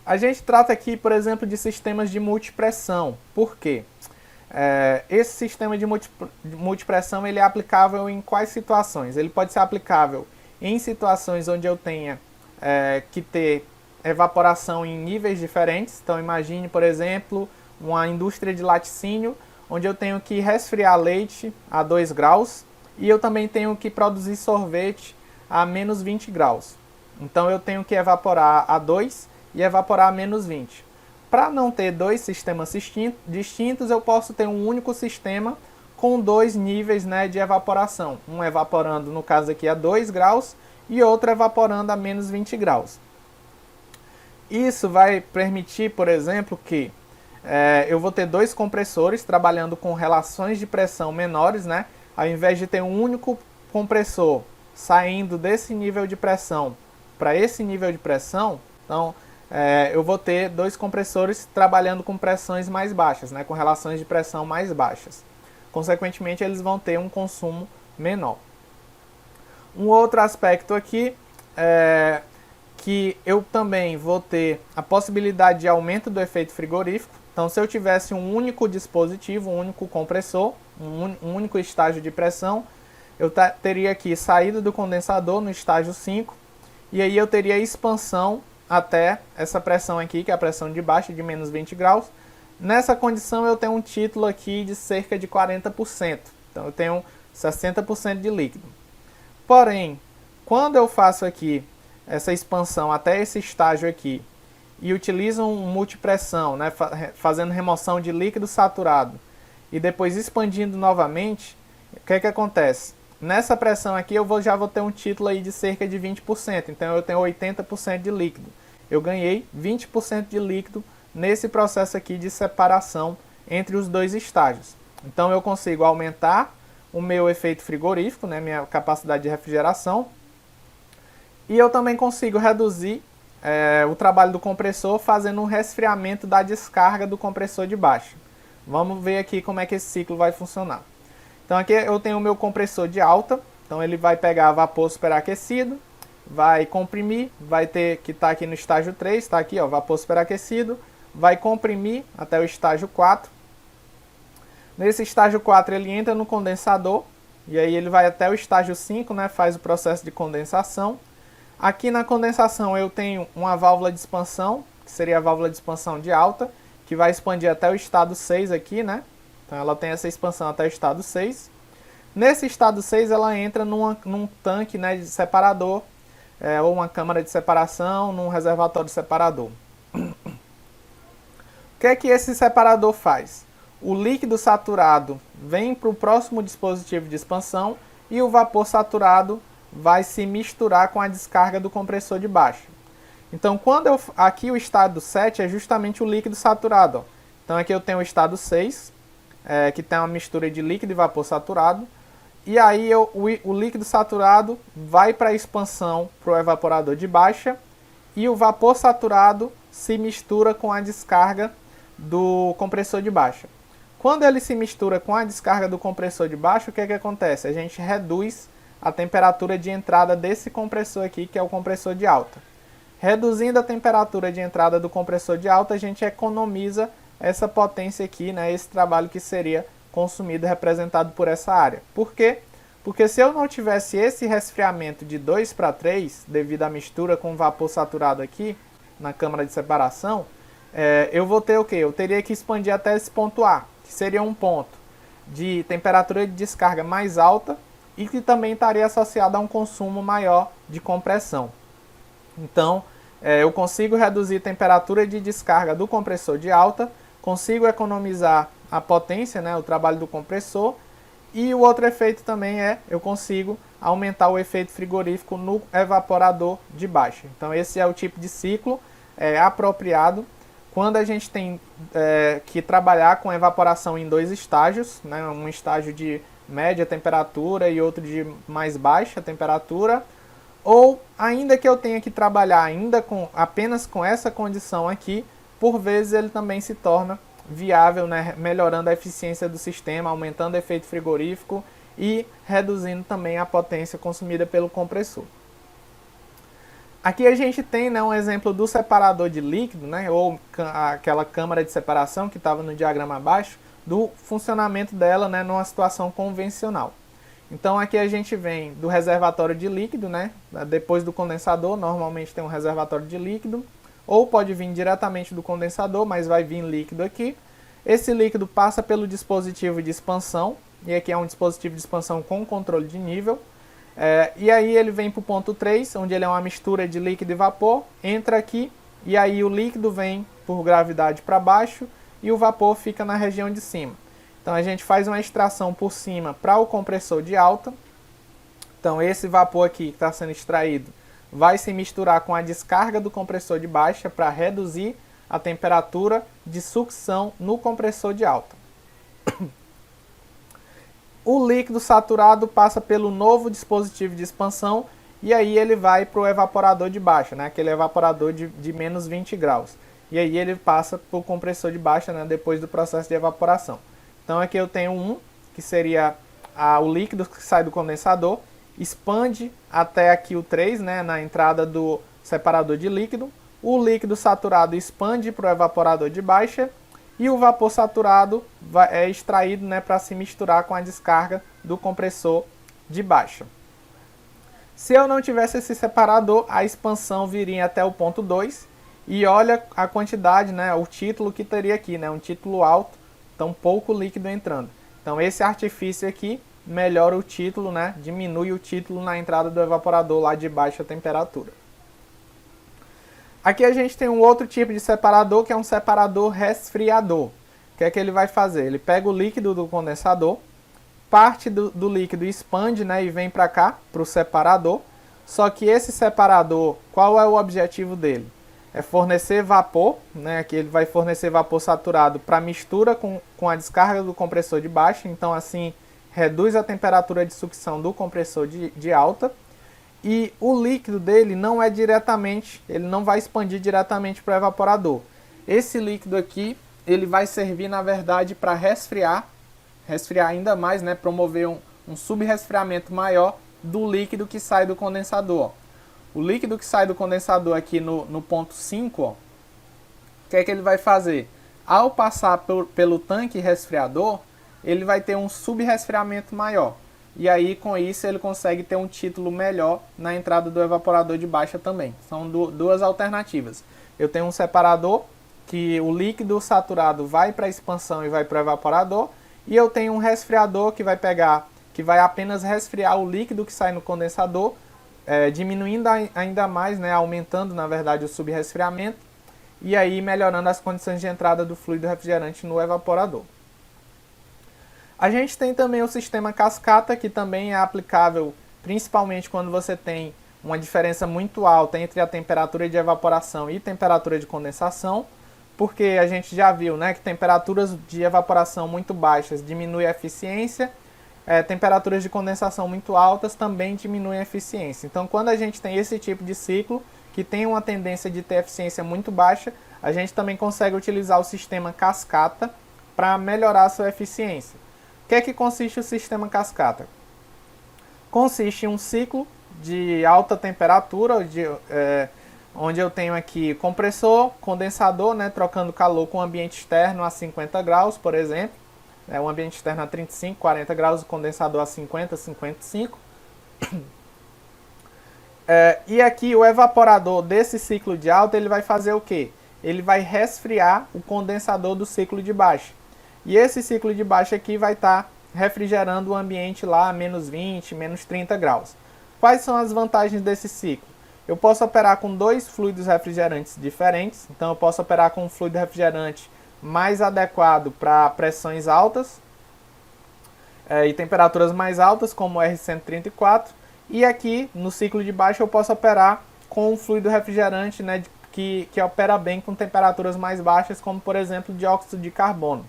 A gente trata aqui, por exemplo, de sistemas de multipressão. Por quê? Esse sistema de multipressão ele é aplicável em quais situações? Ele pode ser aplicável em situações onde eu tenha que ter evaporação em níveis diferentes. Então imagine, por exemplo, uma indústria de laticínio, onde eu tenho que resfriar leite a 2 graus e eu também tenho que produzir sorvete a menos 20 graus. Então eu tenho que evaporar a 2 e evaporar a menos 20. Para não ter dois sistemas distintos, eu posso ter um único sistema com dois níveis, né, de evaporação. Um evaporando, no caso aqui, a 2 graus e outro evaporando a menos 20 graus. Isso vai permitir, por exemplo, que eu vou ter dois compressores trabalhando com relações de pressão menores, né? Ao invés de ter um único compressor saindo desse nível de pressão para esse nível de pressão, então eu vou ter dois compressores trabalhando com pressões mais baixas, né? Com relações de pressão mais baixas. Consequentemente, eles vão ter um consumo menor. Um outro aspecto aqui é que eu também vou ter a possibilidade de aumento do efeito frigorífico. Então, se eu tivesse um único dispositivo, um único compressor, um único estágio de pressão, eu teria aqui saída do condensador no estágio 5, e aí eu teria expansão até essa pressão aqui, que é a pressão de baixo, de menos 20 graus. Nessa condição eu tenho um título aqui de cerca de 40%. Então eu tenho 60% de líquido. Porém, quando eu faço aqui essa expansão até esse estágio aqui e utilizo um multipressão, né, fazendo remoção de líquido saturado e depois expandindo novamente, o que acontece? Nessa pressão aqui eu já vou ter um título aí de cerca de 20%, então eu tenho 80% de líquido. Eu ganhei 20% de líquido nesse processo aqui de separação entre os dois estágios. Então eu consigo aumentar o meu efeito frigorífico, né, minha capacidade de refrigeração, e eu também consigo reduzir o trabalho do compressor fazendo um resfriamento da descarga do compressor de baixo. Vamos ver aqui como é que esse ciclo vai funcionar. Então aqui eu tenho o meu compressor de alta, então ele vai pegar vapor superaquecido, vai comprimir, vai ter que estar aqui no estágio 3, está aqui, ó, vapor superaquecido, vai comprimir até o estágio 4. Nesse estágio 4 ele entra no condensador, e aí ele vai até o estágio 5, né, faz o processo de condensação. Aqui na condensação eu tenho uma válvula de expansão, que seria a válvula de expansão de alta, que vai expandir até o estado 6 aqui, né? Então ela tem essa expansão até o estado 6. Nesse estado 6 ela entra num tanque, né, de separador, ou uma câmara de separação, num reservatório separador. O que é que esse separador faz? O líquido saturado vem para o próximo dispositivo de expansão e o vapor saturado vai se misturar com a descarga do compressor de baixo. Então, aqui o estado 7 é justamente o líquido saturado. Ó. Então aqui eu tenho o estado 6, que tem uma mistura de líquido e vapor saturado. E aí o líquido saturado vai para a expansão para o evaporador de baixa e o vapor saturado se mistura com a descarga do compressor de baixa. Quando ele se mistura com a descarga do compressor de baixa, o que acontece? A gente reduz a temperatura de entrada desse compressor aqui, que é o compressor de alta. Reduzindo a temperatura de entrada do compressor de alta, a gente economiza essa potência aqui, né, esse trabalho que seria consumido, representado por essa área. Por quê? Porque se eu não tivesse esse resfriamento de 2 para 3, devido à mistura com o vapor saturado aqui, na câmara de separação, eu vou ter o quê? Eu teria que expandir até esse ponto A, que seria um ponto de temperatura de descarga mais alta e que também estaria associado a um consumo maior de compressão. Então, eu consigo reduzir a temperatura de descarga do compressor de alta, consigo economizar a potência, né, o trabalho do compressor, e o outro efeito também eu consigo aumentar o efeito frigorífico no evaporador de baixa. Então esse é o tipo de ciclo apropriado quando a gente tem que trabalhar com evaporação em dois estágios, né, um estágio de média temperatura e outro de mais baixa temperatura, ou ainda que eu tenha que trabalhar apenas com essa condição aqui, por vezes ele também se torna viável, né, melhorando a eficiência do sistema, aumentando o efeito frigorífico e reduzindo também a potência consumida pelo compressor. Aqui a gente tem, né, um exemplo do separador de líquido, né, ou aquela câmara de separação que estava no diagrama abaixo, do funcionamento dela, né, numa situação convencional. Então aqui a gente vem do reservatório de líquido, né, depois do condensador, normalmente tem um reservatório de líquido, ou pode vir diretamente do condensador, mas vai vir líquido aqui. Esse líquido passa pelo dispositivo de expansão, e aqui é um dispositivo de expansão com controle de nível. E aí ele vem para o ponto 3, onde ele é uma mistura de líquido e vapor, entra aqui, e aí o líquido vem por gravidade para baixo, e o vapor fica na região de cima. Então a gente faz uma extração por cima para o compressor de alta. Então esse vapor aqui que está sendo extraído vai se misturar com a descarga do compressor de baixa para reduzir a temperatura de sucção no compressor de alta. O líquido saturado passa pelo novo dispositivo de expansão e aí ele vai para o evaporador de baixa, né? Aquele evaporador de menos 20 graus. E aí ele passa para o compressor de baixa, né? Depois do processo de evaporação. Então aqui eu tenho um, que seria o líquido que sai do condensador, expande até aqui o 3, né? Na entrada do separador de líquido. O líquido saturado expande para o evaporador de baixa. E o vapor saturado é extraído, né, para se misturar com a descarga do compressor de baixa. Se eu não tivesse esse separador, a expansão viria até o ponto 2. E olha a quantidade, né, o título que teria aqui, né, um título alto, então pouco líquido entrando. Então esse artifício aqui melhora o título, né, diminui o título na entrada do evaporador lá de baixa temperatura. Aqui a gente tem um outro tipo de separador, que é um separador resfriador. O que é que ele vai fazer? Ele pega o líquido do condensador, parte do líquido expande, né, e vem para cá, para o separador. Só que esse separador, qual é o objetivo dele? É fornecer vapor, né, aqui ele vai fornecer vapor saturado para mistura com a descarga do compressor de baixa. Então assim reduz a temperatura de sucção do compressor de alta. E o líquido dele não é diretamente, ele não vai expandir diretamente para o evaporador. Esse líquido aqui, ele vai servir na verdade para resfriar ainda mais, né, promover um subresfriamento maior do líquido que sai do condensador. O líquido que sai do condensador aqui no ponto 5, ó, o que é que ele vai fazer? Ao passar pelo tanque resfriador, ele vai ter um subresfriamento maior. E aí, com isso, ele consegue ter um título melhor na entrada do evaporador de baixa também. São duas alternativas. Eu tenho um separador que o líquido saturado vai para a expansão e vai para o evaporador. E eu tenho um resfriador que vai apenas resfriar o líquido que sai no condensador, diminuindo ainda mais, né, aumentando, na verdade, o subresfriamento. E aí melhorando as condições de entrada do fluido refrigerante no evaporador. A gente tem também o sistema cascata, que também é aplicável principalmente quando você tem uma diferença muito alta entre a temperatura de evaporação e temperatura de condensação, porque a gente já viu, né, que temperaturas de evaporação muito baixas diminuem a eficiência, temperaturas de condensação muito altas também diminuem a eficiência. Então, quando a gente tem esse tipo de ciclo, que tem uma tendência de ter eficiência muito baixa, a gente também consegue utilizar o sistema cascata para melhorar a sua eficiência. O que é que consiste o sistema cascata? Consiste em um ciclo de alta temperatura, onde eu tenho aqui compressor, condensador, né, trocando calor com o ambiente externo a 50 graus, por exemplo. O ambiente externo a 35, 40 graus, o condensador a 50, 55. E aqui o evaporador desse ciclo de alta, ele vai fazer o quê? Ele vai resfriar o condensador do ciclo de baixa. E esse ciclo de baixa aqui vai estar refrigerando o ambiente lá a menos 20, menos 30 graus. Quais são as vantagens desse ciclo? Eu posso operar com dois fluidos refrigerantes diferentes. Então eu posso operar com um fluido refrigerante mais adequado para pressões altas e temperaturas mais altas, como o R134. E aqui no ciclo de baixa eu posso operar com um fluido refrigerante, né, que opera bem com temperaturas mais baixas, como por exemplo dióxido de carbono.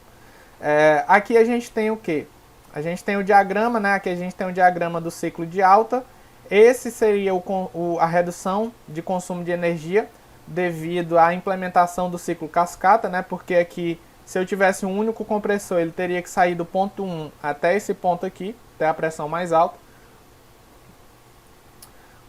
Aqui a gente tem o que? A gente tem o diagrama, né? Aqui a gente tem o diagrama do ciclo de alta. Esse seria a redução de consumo de energia devido à implementação do ciclo cascata, né? Porque aqui, se eu tivesse um único compressor, ele teria que sair do ponto 1 até esse ponto aqui, até a pressão mais alta.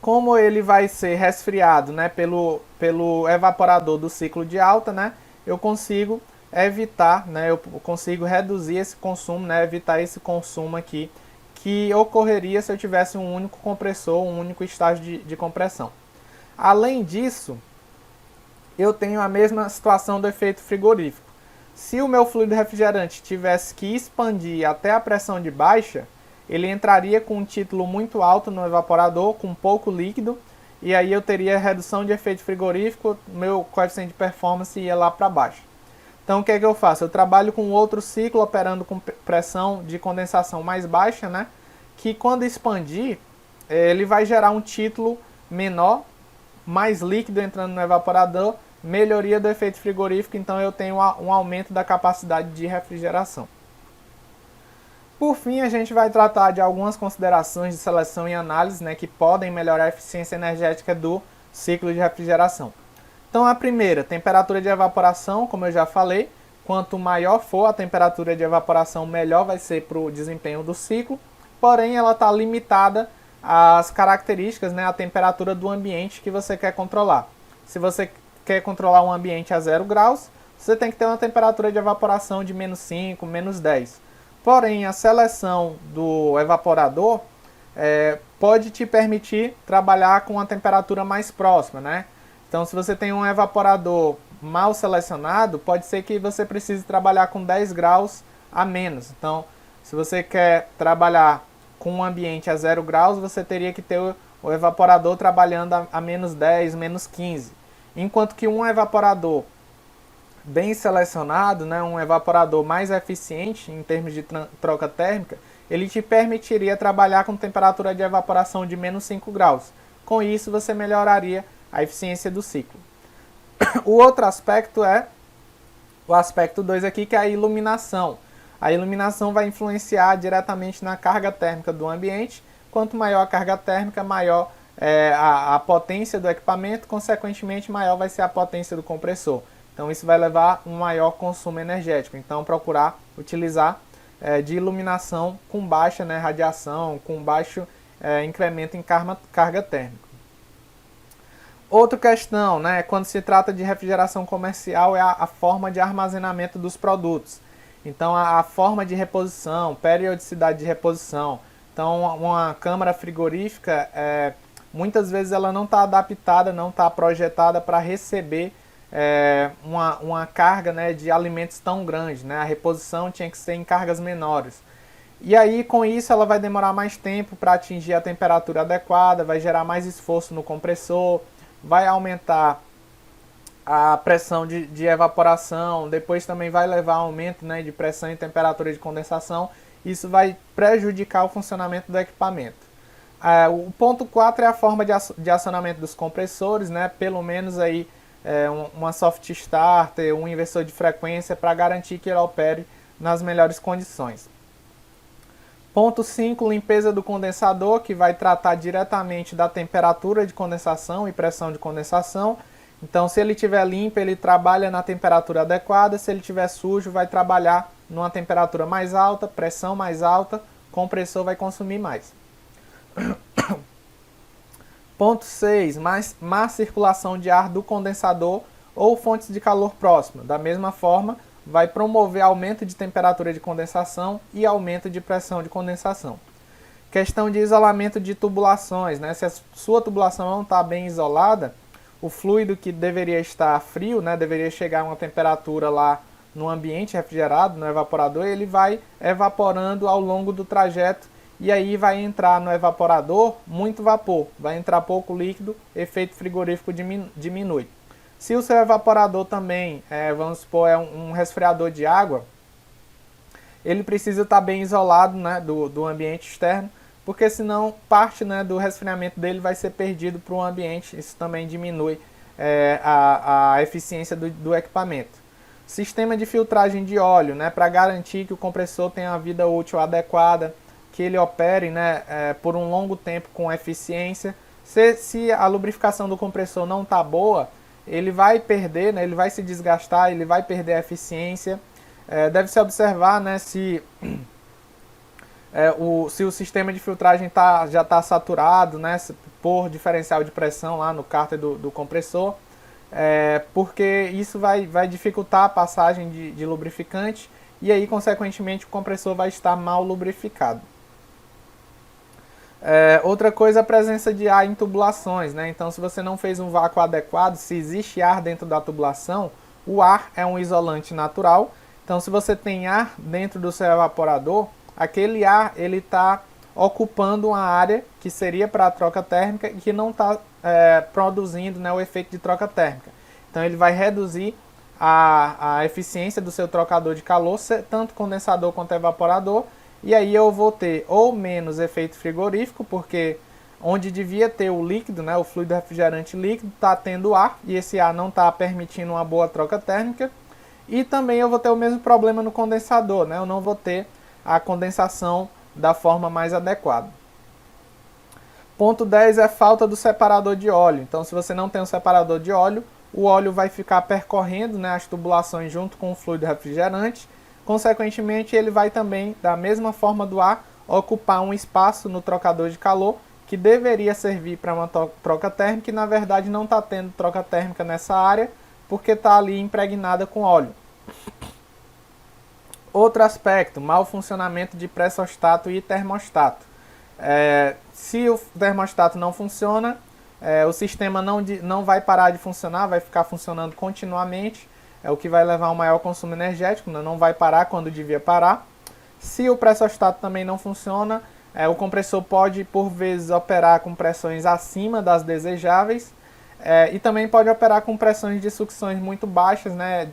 Como ele vai ser resfriado, né, pelo evaporador do ciclo de alta, né, eu consigo evitar, né, eu consigo reduzir esse consumo, né, evitar esse consumo aqui que ocorreria se eu tivesse um único compressor, um único estágio de compressão. Além disso, eu tenho a mesma situação do efeito frigorífico. Se o meu fluido refrigerante tivesse que expandir até a pressão de baixa, ele entraria com um título muito alto no evaporador, com pouco líquido, e aí eu teria redução de efeito frigorífico, meu coeficiente de performance ia lá para baixo. Então o que é que eu faço? Eu trabalho com outro ciclo operando com pressão de condensação mais baixa, né? Que quando expandir, ele vai gerar um título menor, mais líquido entrando no evaporador, melhoria do efeito frigorífico, então eu tenho um aumento da capacidade de refrigeração. Por fim, a gente vai tratar de algumas considerações de seleção e análise, né, que podem melhorar a eficiência energética do ciclo de refrigeração. Então a primeira, temperatura de evaporação, como eu já falei, quanto maior for a temperatura de evaporação, melhor vai ser para o desempenho do ciclo, porém ela está limitada às características, né, a temperatura do ambiente que você quer controlar. Se você quer controlar um ambiente a 0 graus, você tem que ter uma temperatura de evaporação de menos 5, menos 10. Porém, a seleção do evaporador pode te permitir trabalhar com uma temperatura mais próxima, né? Então, se você tem um evaporador mal selecionado, pode ser que você precise trabalhar com 10 graus a menos. Então, se você quer trabalhar com um ambiente a 0 graus, você teria que ter o evaporador trabalhando a menos 10, menos 15. Enquanto que um evaporador bem selecionado, né, um evaporador mais eficiente em termos de troca térmica, ele te permitiria trabalhar com temperatura de evaporação de menos 5 graus. Com isso, você melhoraria a eficiência do ciclo. O outro aspecto é o aspecto 2 aqui, que é a iluminação. A iluminação vai influenciar diretamente na carga térmica do ambiente. Quanto maior a carga térmica, maior a potência do equipamento, consequentemente, maior vai ser a potência do compressor. Então isso vai levar um maior consumo energético. Então procurar utilizar de iluminação com baixa, né, radiação, com baixo incremento em carga térmica. Outra questão, né, quando se trata de refrigeração comercial, é a forma de armazenamento dos produtos. Então a forma de reposição, periodicidade de reposição. Então uma câmara frigorífica, muitas vezes ela não está adaptada, não está projetada para receber uma carga, né, de alimentos tão grande, né? A reposição tinha que ser em cargas menores. E aí, com isso, ela vai demorar mais tempo para atingir a temperatura adequada, vai gerar mais esforço no compressor, vai aumentar a pressão de evaporação, depois também vai levar a aumento, né, de pressão e temperatura de condensação. Isso vai prejudicar o funcionamento do equipamento. O ponto 4 é a forma de acionamento dos compressores, né? Pelo menos aí uma soft starter, um inversor de frequência para garantir que ele opere nas melhores condições. Ponto 5, limpeza do condensador, que vai tratar diretamente da temperatura de condensação e pressão de condensação. Então, se ele estiver limpo, ele trabalha na temperatura adequada. Se ele estiver sujo, vai trabalhar numa temperatura mais alta, pressão mais alta, compressor vai consumir mais. Ponto 6, má circulação de ar do condensador ou fontes de calor próxima. Da mesma forma, vai promover aumento de temperatura de condensação e aumento de pressão de condensação. Questão de isolamento de tubulações, né? Se a sua tubulação não está bem isolada, o fluido que deveria estar frio, né, deveria chegar a uma temperatura lá no ambiente refrigerado, no evaporador, ele vai evaporando ao longo do trajeto e aí vai entrar no evaporador muito vapor, vai entrar pouco líquido, efeito frigorífico diminui. Se o seu evaporador também, vamos supor, é um resfriador de água, ele precisa estar bem isolado, né, do ambiente externo, porque senão parte, né, do resfriamento dele vai ser perdido para o ambiente, isso também diminui a eficiência do equipamento. Sistema de filtragem de óleo, né, para garantir que o compressor tenha uma vida útil adequada, que ele opere, né, por um longo tempo com eficiência. Se a lubrificação do compressor não está boa, ele vai perder, né, ele vai se desgastar, ele vai perder a eficiência. Deve-se observar, né, se se o sistema de filtragem já está saturado, né, por diferencial de pressão lá no cárter do compressor, porque isso vai dificultar a passagem de lubrificante e aí, consequentemente, o compressor vai estar mal lubrificado. Outra coisa é a presença de ar em tubulações, né? Então, se você não fez um vácuo adequado, se existe ar dentro da tubulação, o ar é um isolante natural. Então, se você tem ar dentro do seu evaporador, aquele ar ele está ocupando uma área que seria para a troca térmica e que não está produzindo, né, o efeito de troca térmica. Então, ele vai reduzir a eficiência do seu trocador de calor, tanto condensador quanto evaporador. E aí eu vou ter ou menos efeito frigorífico, porque onde devia ter o líquido, né, o fluido refrigerante líquido, está tendo ar, e esse ar não está permitindo uma boa troca térmica. E também eu vou ter o mesmo problema no condensador, né, eu não vou ter a condensação da forma mais adequada. Ponto 10 é falta do separador de óleo. Então, se você não tem um separador de óleo, o óleo vai ficar percorrendo, né, as tubulações junto com o fluido refrigerante. Consequentemente, ele vai também, da mesma forma do ar, ocupar um espaço no trocador de calor que deveria servir para uma troca térmica e, na verdade, não está tendo troca térmica nessa área porque está ali impregnada com óleo. Outro aspecto, mau funcionamento de pressostato e termostato. Se o termostato não funciona, o sistema não vai parar de funcionar, vai ficar funcionando continuamente. É o que vai levar a um maior consumo energético, não vai parar quando devia parar. Se o pressostato também não funciona, o compressor pode, por vezes, operar com pressões acima das desejáveis e também pode operar com pressões de sucções muito baixas, né,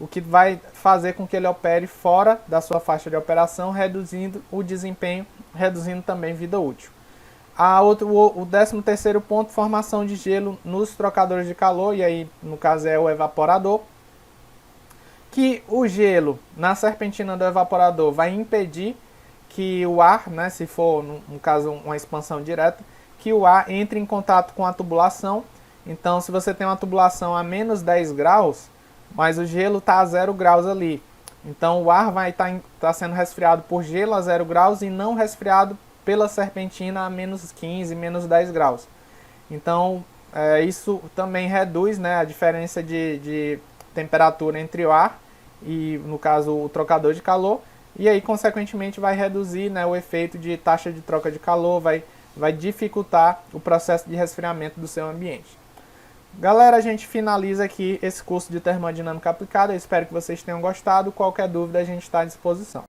o que vai fazer com que ele opere fora da sua faixa de operação, reduzindo o desempenho, reduzindo também vida útil. O 13º ponto, formação de gelo nos trocadores de calor, e aí no caso é o evaporador, que o gelo na serpentina do evaporador vai impedir que o ar, né, se for no caso uma expansão direta, que o ar entre em contato com a tubulação. Então, se você tem uma tubulação a menos 10 graus, mas o gelo está a 0 graus ali, então o ar vai estar sendo resfriado por gelo a 0 graus e não resfriado pela serpentina a menos 15, menos 10 graus. Então, isso também reduz, né, a diferença de temperatura entre o ar e, no caso, o trocador de calor. E aí, consequentemente, vai reduzir, né, o efeito de taxa de troca de calor, vai dificultar o processo de resfriamento do seu ambiente. Galera, a gente finaliza aqui esse curso de termodinâmica aplicada. Eu espero que vocês tenham gostado. Qualquer dúvida, a gente está à disposição.